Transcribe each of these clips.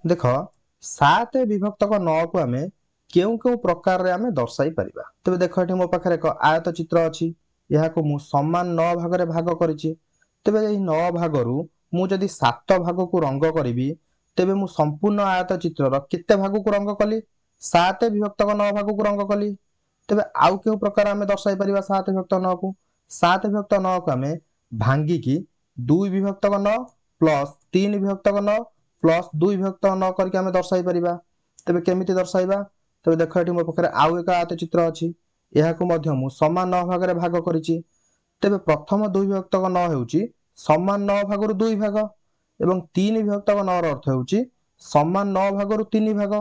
देख 7 विभक्तक 9 को आम क्यों क्यों प्रकार रे आमे दर्शाई परिबा। तबे देख एठी मो पाखरे एक आयत चित्र अछि, यहा को मु समान 9 भाग रे भाग करिछि। तबे एही 9 भागरु मु जदि 7 भाग को रंग करिवि तेबे मु संपूर्ण आयत चित्र र केते भाग को रंग कली 7 विभक्तक 9 भाग को रंग कली। तबे आउ क्यों प्रकार आमे दर्शाई परिबा 7 विभक्तक 9 को 7 विभक्तक 9 को आमे भांगी की 2 विभक्तक 9 प्लस 3 विभक्तक 9 प्लस 2 विभक्तक 9 करके आमे दर्शाई परिबा। तबे केमिति दर्शाइबा। तबे देख एठी मो पाखरे आउ एक आयत चित्र अछि, यहा को मध्य मु समान 9 भाग रे भाग करिछि। तेबे प्रथम 2 विभक्तक 9 हेउची समान 9 भागरु 2 भाग एवं 3 विभक्तक 9 र अर्थ हेउची समान 9 भागरु 3 भाग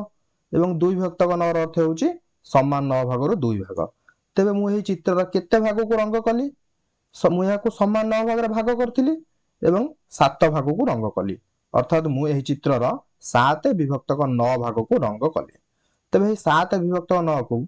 एवं 2 विभक्तक 9 र अर्थ हेउची समान 9 भागरु 2 भाग। तेबे मु एही चित्र र केते भाग को रंग कली मु या को समान 9 भाग रे भाग करथिली एवं 7 भाग को रंग कली, अर्थात मु एही चित्र र 7 विभक्तक 9 भाग को रंग कली। तबे एही 7 विभक्तक 9 को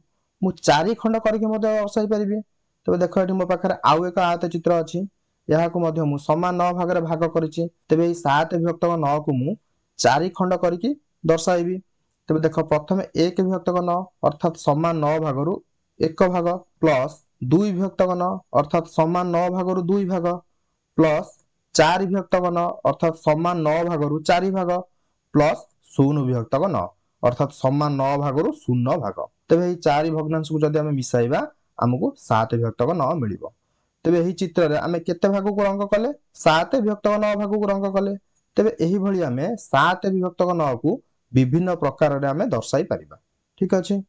मु 4 खंड करके मते दर्शाई परिबि। तबे देख एठी मो पाखरे आउ एक आयत चित्र अछि, यहा को मध्य मु समान 9 भाग रे भाग करिछि। तबे एही 7 विभक्तक 9 को मु 4 खंड करके दर्शाइबि। तबे देख प्रथमे 1 विभक्तक 9 अर्थात समान 9 भागरु 1 भाग प्लस 2 विभक्तक 9 अर्थात समान 9 भागरु 2 भाग प्लस 4 विभक्तक 9 अर्थात समान 9 भागरु 4 भाग प्लस 0 विभक्तक 9 अर्थात समान 9 भागरु 0 भाग। तबे एही 4 भग्नांश को जदि आमे मिसाइबा हमकु 7 विभक्तक 9 मिलिबो। तबे एही चित्र रे आमे केते भाग को रंग कले 7 विभक्तक 9 भाग को रंग कले। तबे एही भली आमे 7 विभक्तक 9 को विभिन्न प्रकार रे आमे दर्शाई परिबा। ठीक अछि।